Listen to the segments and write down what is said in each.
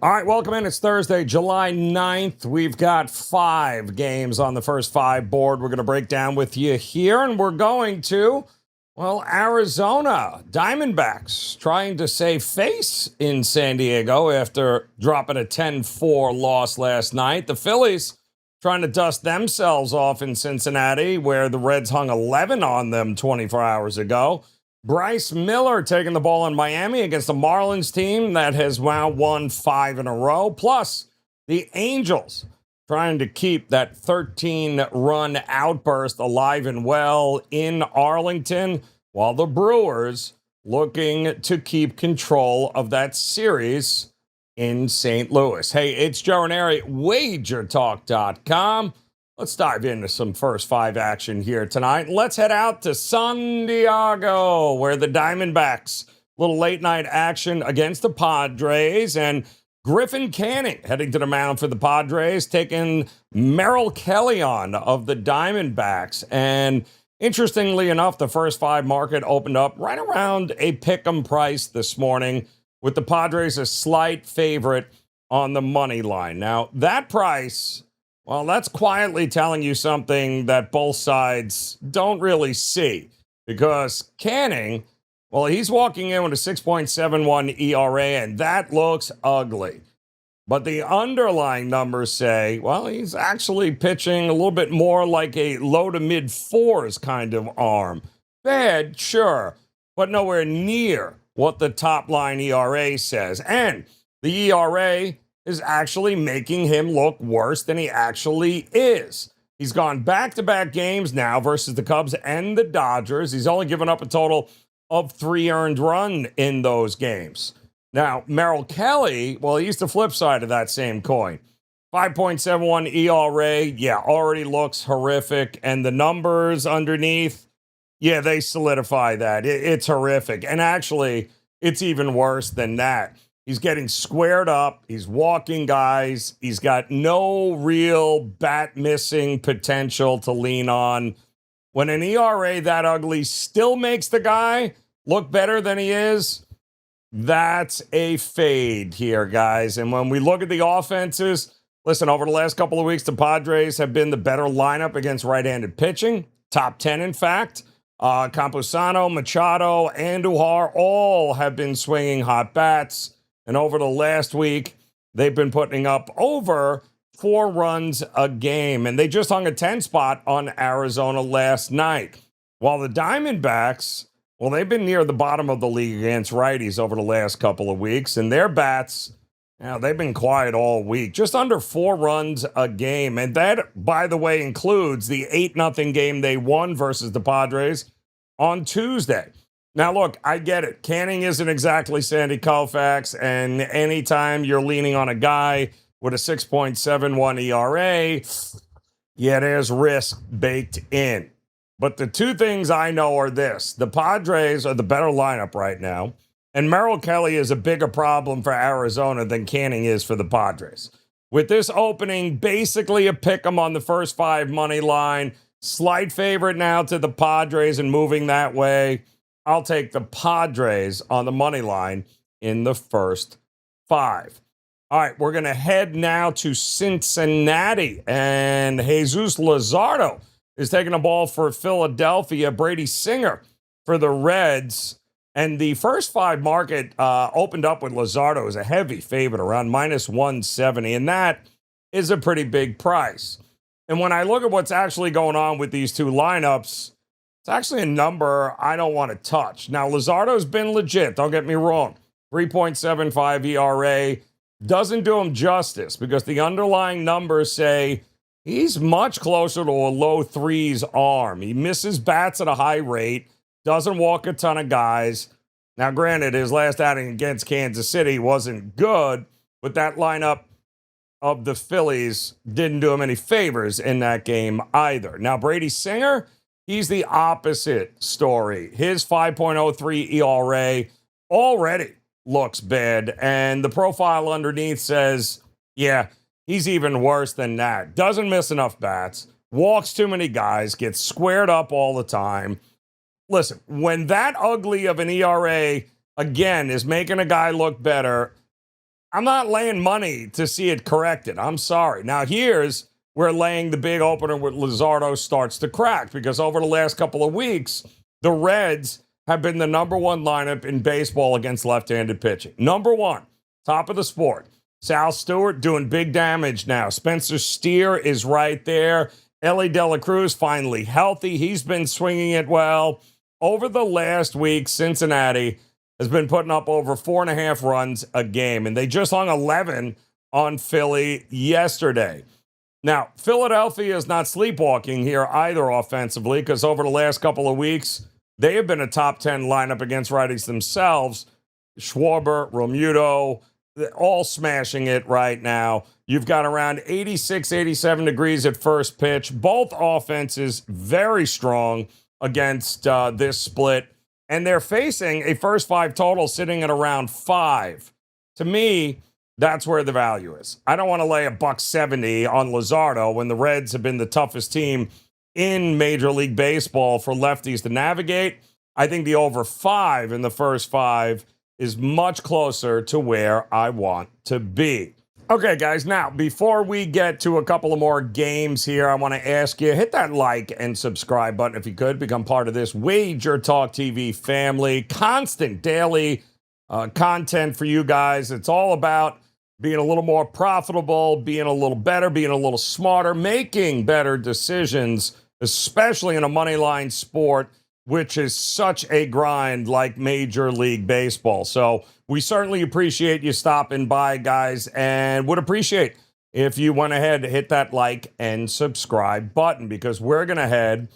All right, welcome in. It's Thursday, July 9th. We've got 5 games on the first 5 board we're going to break down with you here, and we're going to, well, Arizona Diamondbacks trying to save face in San Diego after dropping a 10-4 loss last night. The Phillies trying to dust themselves off in Cincinnati, where the Reds hung 11 on them 24 hours ago. Bryce Miller taking the ball in Miami against the Marlins team that has now won 5 in a row. Plus, the Angels trying to keep that 13-run outburst alive and well in Arlington, while the Brewers looking to keep control of that series in St. Louis. Hey, it's Joe Raineri, WagerTalk.com. Let's dive into some first 5 action here tonight. Let's head out to San Diego, where the Diamondbacks, little late night action against the Padres, and Griffin Canning heading to the mound for the Padres, taking Merrill Kelly on of the Diamondbacks. And interestingly enough, the first 5 market opened up right around a pick'em price this morning, with the Padres a slight favorite on the money line. Now, that price, well, that's quietly telling you something that both sides don't really see, because Canning, well, he's walking in with a 6.71 ERA, and that looks ugly. But the underlying numbers say, well, he's actually pitching a little bit more like a low to mid 4s kind of arm. Bad, sure, but nowhere near what the top line ERA says. And the ERA is actually making him look worse than he actually is. He's gone back-to-back games now versus the Cubs and the Dodgers. He's only given up a total of 3 earned runs in those games. Now, Merrill Kelly, well, he's the flip side of that same coin. 5.71 ERA, yeah, already looks horrific. And the numbers underneath, yeah, they solidify that. It's horrific. And actually, it's even worse than that. He's getting squared up. He's walking guys. He's got no real bat missing potential to lean on. When an ERA that ugly still makes the guy look better than he is, that's a fade here, guys. And when we look at the offenses, listen, over the last couple of weeks, the Padres have been the better lineup against right-handed pitching. Top 10, in fact. Campusano, Machado, Andujar all have been swinging hot bats. And over the last week, they've been putting up over 4 runs a game. And they just hung a 10 spot on Arizona last night. While the Diamondbacks, well, they've been near the bottom of the league against righties over the last couple of weeks. And their bats, they've been quiet all week. Just under 4 runs a game. And that, by the way, includes the 8-0 game they won versus the Padres on Tuesday. Now, look, I get it. Canning isn't exactly Sandy Koufax, and anytime you're leaning on a guy with a 6.71 ERA, yeah, there's risk baked in. But the 2 things I know are this. The Padres are the better lineup right now, and Merrill Kelly is a bigger problem for Arizona than Canning is for the Padres. With this opening, basically a pick 'em on the first 5 money line, slight favorite now to the Padres and moving that way. I'll take the Padres on the money line in the first 5. All right, we're going to head now to Cincinnati, and Jesus Luzardo is taking the ball for Philadelphia. Brady Singer for the Reds. And the first 5 market opened up with Luzardo as a heavy favorite, around -170, and that is a pretty big price. And when I look at what's actually going on with these 2 lineups, it's actually a number I don't want to touch. Now, Luzardo's been legit, don't get me wrong. 3.75 ERA doesn't do him justice, because the underlying numbers say he's much closer to a low 3s arm. He misses bats at a high rate, doesn't walk a ton of guys. Now, granted, his last outing against Kansas City wasn't good, but that lineup of the Phillies didn't do him any favors in that game either. Now, Brady Singer, he's the opposite story. His 5.03 ERA already looks bad, and the profile underneath says, yeah, he's even worse than that. Doesn't miss enough bats, walks too many guys, gets squared up all the time. Listen, when that ugly of an ERA, again, is making a guy look better, I'm not laying money to see it corrected. I'm sorry. Now, here's where laying the big opener with Luzardo starts to crack, because over the last couple of weeks, the Reds have been the number one lineup in baseball against left-handed pitching. Number one, top of the sport. Sal Stewart doing big damage now. Spencer Steer is right there. Ellie De La Cruz finally healthy. He's been swinging it well. Over the last week, Cincinnati has been putting up over 4.5 runs a game, and they just hung 11 on Philly yesterday. Now, Philadelphia is not sleepwalking here either offensively, because over the last couple of weeks, they have been a top 10 lineup against righties themselves. Schwarber, Romuto, all smashing it right now. You've got around 86, 87 degrees at first pitch. Both offenses very strong against this split. And they're facing a first five total sitting at around 5. To me, that's where the value is. I don't want to lay $170 on Luzardo when the Reds have been the toughest team in Major League Baseball for lefties to navigate. I think the over 5 in the first 5 is much closer to where I want to be. Okay, guys, now, before we get to a couple of more games here, I want to ask you, hit that like and subscribe button if you could. Become part of this WagerTalk TV family. Constant daily content for you guys. It's all about being a little more profitable, being a little better, being a little smarter, making better decisions, especially in a money line sport, which is such a grind like Major League Baseball. So we certainly appreciate you stopping by, guys, and would appreciate if you went ahead to hit that like and subscribe button, because we're going to head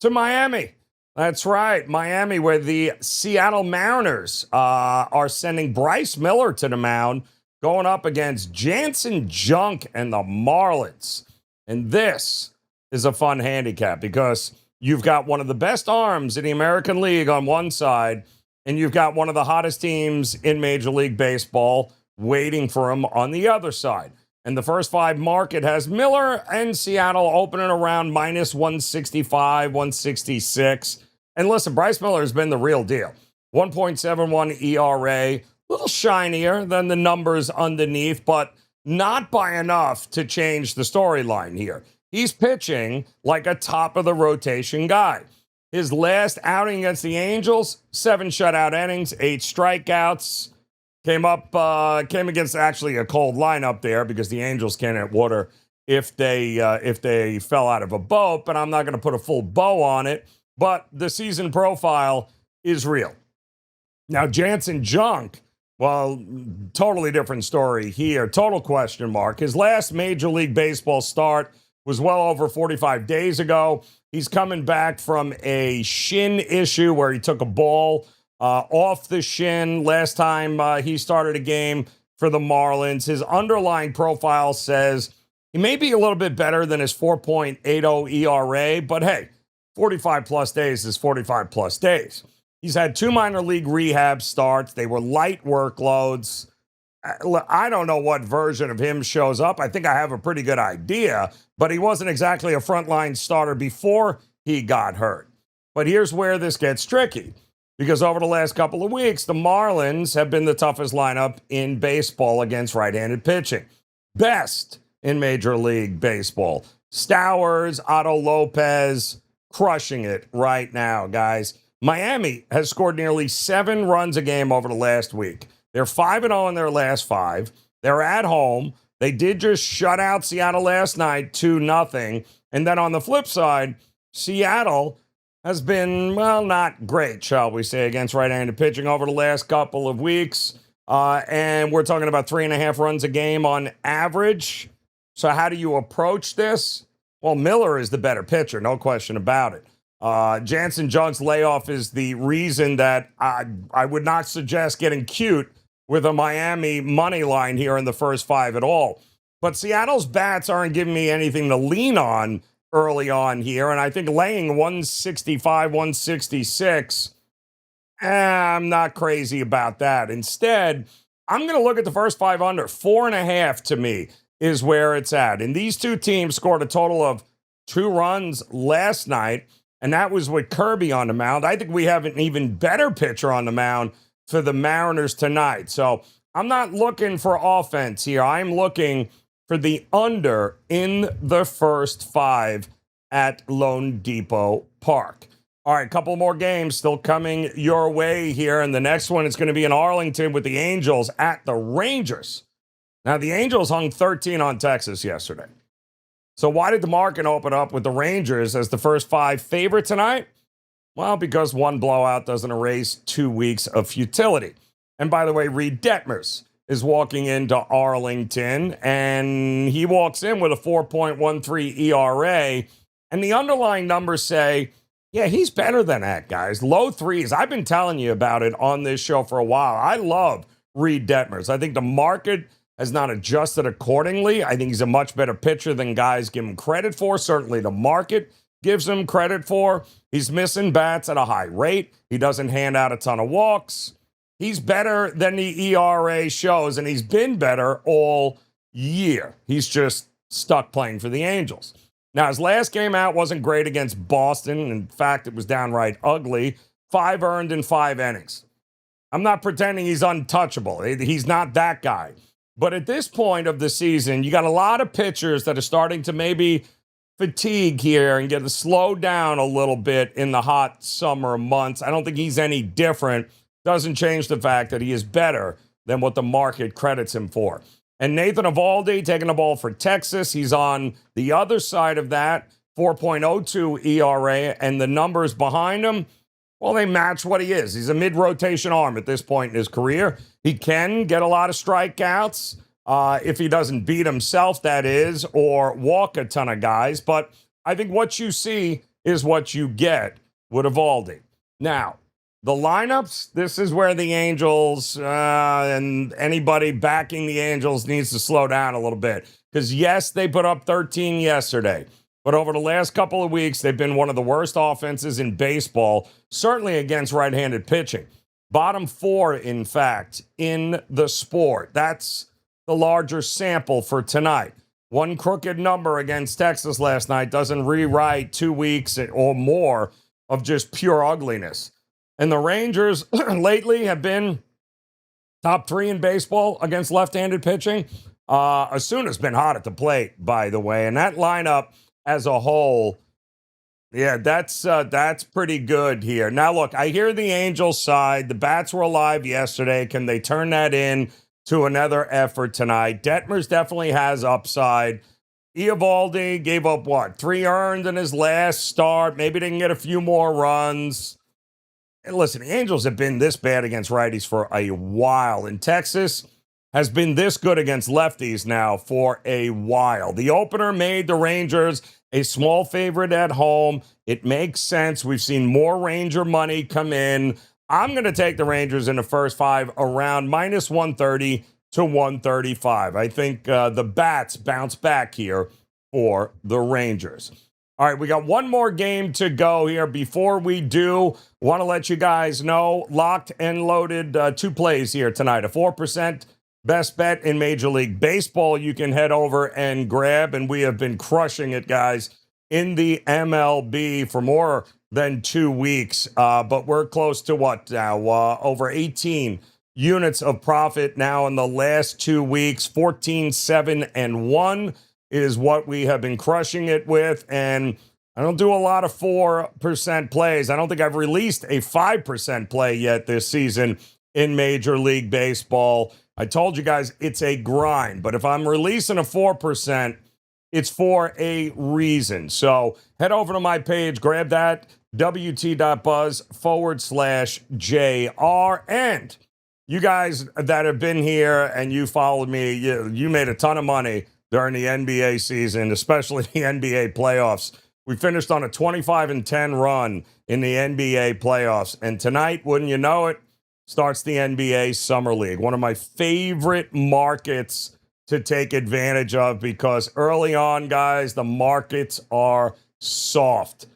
to Miami. That's right, Miami, where the Seattle Mariners are sending Bryce Miller to the mound, going up against Jansen Junk and the Marlins. And this is a fun handicap, because you've got one of the best arms in the American League on one side, and you've got one of the hottest teams in Major League Baseball waiting for him on the other side. And the first 5 market has Miller and Seattle opening around minus 165, 166. And listen, Bryce Miller has been the real deal. 1.71 ERA, a little shinier than the numbers underneath, but not by enough to change the storyline here. He's pitching like a top-of-the-rotation guy. His last outing against the Angels, 7 shutout innings, 8 strikeouts. Came against actually a cold lineup there, because the Angels can't hit water if they fell out of a boat, but I'm not going to put a full bow on it. But the season profile is real. Now, Jansen Junk, well, totally different story here. Total question mark. His last Major League Baseball start was well over 45 days ago. He's coming back from a shin issue where he took a ball off the shin last time he started a game for the Marlins. His underlying profile says he may be a little bit better than his 4.80 ERA, but hey, 45-plus days is 45-plus days. He's had 2 minor league rehab starts. They were light workloads. I don't know what version of him shows up. I think I have a pretty good idea, but he wasn't exactly a frontline starter before he got hurt. But here's where this gets tricky, because over the last couple of weeks, the Marlins have been the toughest lineup in baseball against right-handed pitching. Best in Major League Baseball. Stowers, Otto Lopez, crushing it right now, guys. Miami has scored nearly 7 runs a game over the last week. They're 5-0 in their last 5. They're at home. They did just shut out Seattle last night, 2-0. And then on the flip side, Seattle has been, well, not great, shall we say, against right-handed pitching over the last couple of weeks. And we're talking about 3.5 runs a game on average. So how do you approach this? Well, Miller is the better pitcher, no question about it. Jansen Junk's layoff is the reason that I would not suggest getting cute with a Miami money line here in the first 5 at all. But Seattle's bats aren't giving me anything to lean on early on here, and I think laying 165, 166, I'm not crazy about that. Instead, I'm going to look at the first 5 under. 4.5 to me is where it's at. And these two teams scored a total of 2 runs last night, and that was with Kirby on the mound. I think we have an even better pitcher on the mound for the Mariners tonight. So I'm not looking for offense here. I'm looking for the under in the first 5 at Lone Depot Park. All right, a couple more games still coming your way here. And the next one is going to be in Arlington with the Angels at the Rangers. Now, the Angels hung 13 on Texas yesterday. So why did the market open up with the Rangers as the first 5 favorite tonight? Well, because one blowout doesn't erase 2 weeks of futility. And by the way, Reed Detmers is walking into Arlington, and he walks in with a 4.13 ERA. And the underlying numbers say, yeah, he's better than that, guys. Low threes. I've been telling you about it on this show for a while. I love Reed Detmers. I think the market has not adjusted accordingly. I think he's a much better pitcher than guys give him credit for. Certainly the market gives him credit for. He's missing bats at a high rate. He doesn't hand out a ton of walks. He's better than the ERA shows, and he's been better all year. He's just stuck playing for the Angels. Now, his last game out wasn't great against Boston. In fact, it was downright ugly. 5 earned in 5 innings. I'm not pretending he's untouchable. He's not that guy. But at this point of the season, you got a lot of pitchers that are starting to maybe fatigue here and get to slow down a little bit in the hot summer months. I don't think he's any different. Doesn't change the fact that he is better than what the market credits him for. And Nathan Eovaldi taking the ball for Texas. He's on the other side of that, 4.02 ERA, and the numbers behind him, well, they match what he is. He's a mid-rotation arm at this point in his career. He can get a lot of strikeouts if he doesn't beat himself, that is, or walk a ton of guys. But I think what you see is what you get with Eovaldi. Now, the lineups, this is where the Angels and anybody backing the Angels needs to slow down a little bit. Because, yes, they put up 13 yesterday. But over the last couple of weeks, they've been one of the worst offenses in baseball, certainly against right-handed pitching. Bottom 4, in fact, in the sport. That's the larger sample for tonight. One crooked number against Texas last night doesn't rewrite 2 weeks or more of just pure ugliness. And the Rangers lately have been top 3 in baseball against left-handed pitching. Asuna's been hot at the plate, by the way. And that lineup as a whole, yeah, that's pretty good here. Now, look, I hear the Angels side. The bats were alive yesterday. Can they turn that in to another effort tonight? Detmers definitely has upside. Eovaldi gave up, 3 earned in his last start. Maybe they can get a few more runs. And listen, the Angels have been this bad against righties for a while. And Texas has been this good against lefties now for a while. The opener made the Rangers a small favorite at home. It makes sense. We've seen more Ranger money come in. I'm going to take the Rangers in the first 5 around minus 130 to 135. I think the bats bounce back here for the Rangers. All right, we got one more game to go here. Before we do, want to let you guys know, locked and loaded 2 plays here tonight. A 4% best bet in Major League Baseball you can head over and grab, and we have been crushing it, guys, in the MLB for more than 2 weeks. But we're close to what now? Over 18 units of profit now in the last 2 weeks. 14, 7, and 1 is what we have been crushing it with. And I don't do a lot of 4% plays. I don't think I've released a 5% play yet this season in Major League Baseball. I told you guys it's a grind, but if I'm releasing a 4%, it's for a reason. So head over to my page, grab that, wt.buzz/JR. And you guys that have been here and you followed me, you made a ton of money during the NBA season, especially the NBA playoffs. We finished on a 25-10 run in the NBA playoffs. And tonight, wouldn't you know it, starts the NBA Summer League, one of my favorite markets to take advantage of because early on, guys, the markets are soft.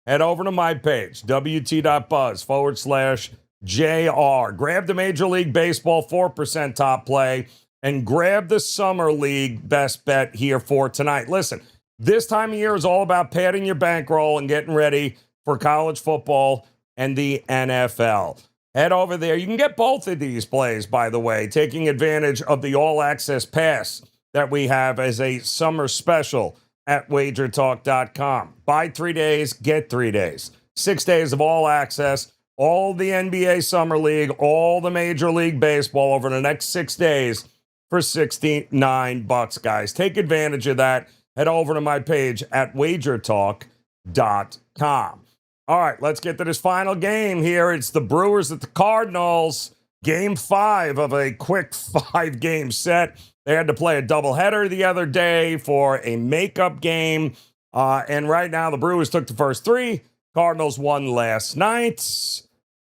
Head over to my page, wt.buzz/JR. Grab the Major League Baseball 4% top play and grab the Summer League best bet here for tonight. Listen, this time of year is all about padding your bankroll and getting ready for college football and the NFL. Head over there. You can get both of these plays, by the way, taking advantage of the all-access pass that we have as a summer special at WagerTalk.com. Buy 3 days, get 3 days. 6 days of all access, all the NBA Summer League, all the Major League Baseball over the next 6 days for $69, guys. Take advantage of that. Head over to my page at WagerTalk.com. All right, let's get to this final game here. It's the Brewers at the Cardinals. Game 5 of a quick 5-game set. They had to play a doubleheader the other day for a makeup game. And right now, the Brewers took the first 3. Cardinals won last night.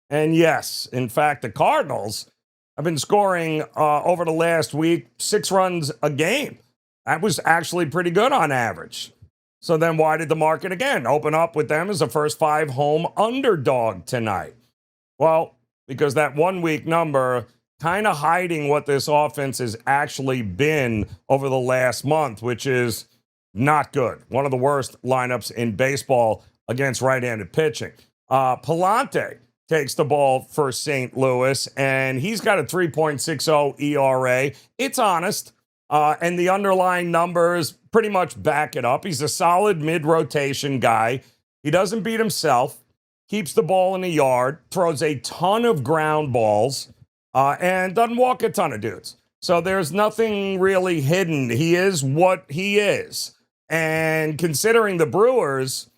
And yes, in fact, the Cardinals have been scoring over the last week 6 runs a game. That was actually pretty good on average. So then why did the market again open up with them as a first 5 home underdog tonight? Well, because that 1 week number kind of hiding what this offense has actually been over the last month, which is not good. One of the worst lineups in baseball against right-handed pitching. Palante takes the ball for St. Louis, and he's got a 3.60 ERA. It's honest, and the underlying numbers pretty much back it up. He's a solid mid-rotation guy. He doesn't beat himself, keeps the ball in the yard, throws a ton of ground balls, and doesn't walk a ton of dudes. So there's nothing really hidden. He is what he is. And considering the Brewers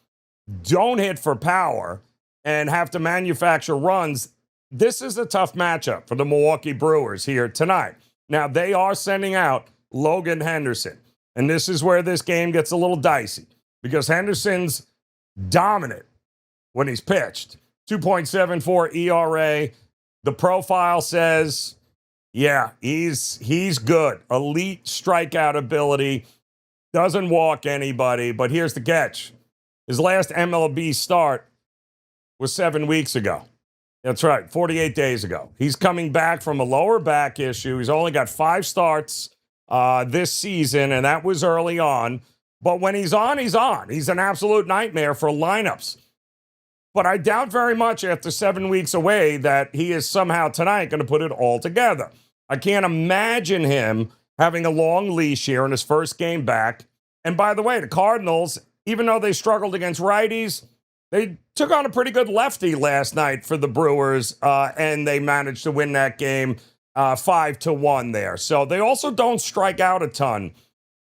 don't hit for power and have to manufacture runs, this is a tough matchup for the Milwaukee Brewers here tonight. Now, they are sending out Logan Henderson. And this is where this game gets a little dicey because Henderson's dominant when he's pitched. 2.74 ERA. The profile says, yeah, he's good. Elite strikeout ability. Doesn't walk anybody. But here's the catch. His last MLB start was 7 weeks ago. That's right, 48 days ago. He's coming back from a lower back issue. He's only got 5 starts this season, and that was early on. But when he's on, he's on. He's an absolute nightmare for lineups. But I doubt very much after 7 weeks away that he is somehow tonight going to put it all together. I can't imagine him having a long leash here in his first game back. And by the way, the Cardinals, even though they struggled against righties, they took on a pretty good lefty last night for the Brewers, and they managed to win that game 5-1 there. So they also don't strike out a ton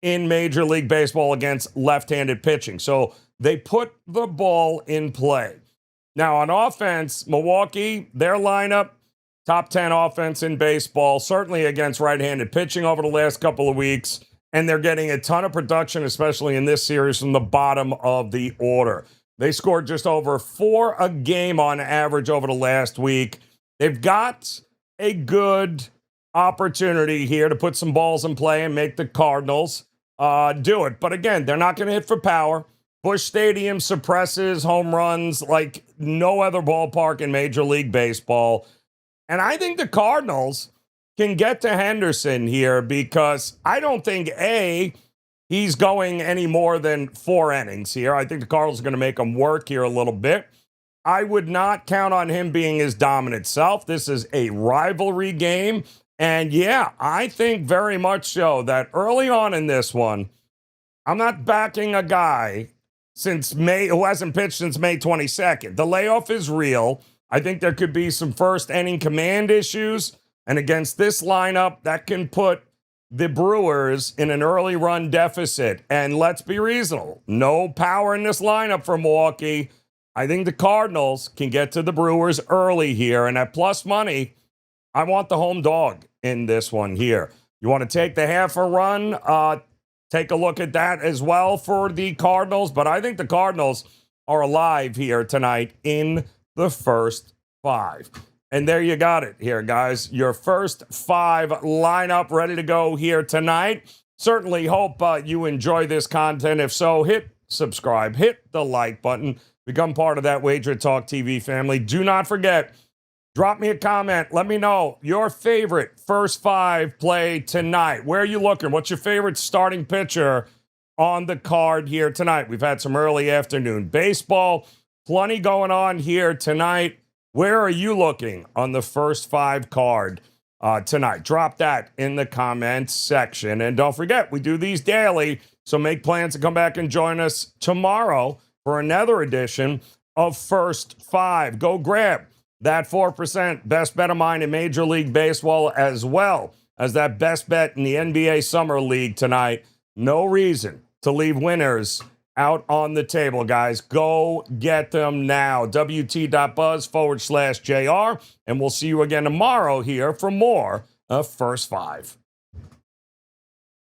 in Major League Baseball against left-handed pitching. So they put the ball in play. Now on offense, Milwaukee, their lineup, top 10 offense in baseball, certainly against right-handed pitching over the last couple of weeks. And they're getting a ton of production, especially in this series, from the bottom of the order. They scored just over 4 a game on average over the last week. They've got a good opportunity here to put some balls in play and make the Cardinals do it. But again, they're not going to hit for power. Busch Stadium suppresses home runs like no other ballpark in Major League Baseball. And I think the Cardinals can get to Henderson here because I don't think, he's going any more than 4 innings here. I think the Cardinals are going to make him work here a little bit. I would not count on him being his dominant self. This is a rivalry game. And yeah, I think very much so that early on in this one, I'm not backing a guy since May who hasn't pitched since May 22nd. The layoff is real. I think there could be some first inning command issues. And against this lineup, that can put the Brewers in an early run deficit. And let's be reasonable. No power in this lineup for Milwaukee. I think the Cardinals can get to the Brewers early here. And at plus money, I want the home dog in this one here. You want to take the half a run? Take a look at that as well for the Cardinals. But I think the Cardinals are alive here tonight in the first 5. And there you got it here, guys. Your first 5 lineup ready to go here tonight. Certainly hope you enjoy this content. If so, hit subscribe, hit the like button, become part of that Wager Talk TV family. Do not forget, drop me a comment. Let me know your favorite first 5 play tonight. Where are you looking? What's your favorite starting pitcher on the card here tonight? We've had some early afternoon baseball. Plenty going on here tonight. Where are you looking on the first 5 card tonight? Drop that in the comments section. And don't forget, we do these daily, so make plans to come back and join us tomorrow for another edition of First 5. Go grab that 4% best bet of mine in Major League Baseball, as well as that best bet in the NBA Summer League tonight. No reason to leave winners out on the table, guys. Go get them now. WT.buzz/JR. And we'll see you again tomorrow here for more of First 5.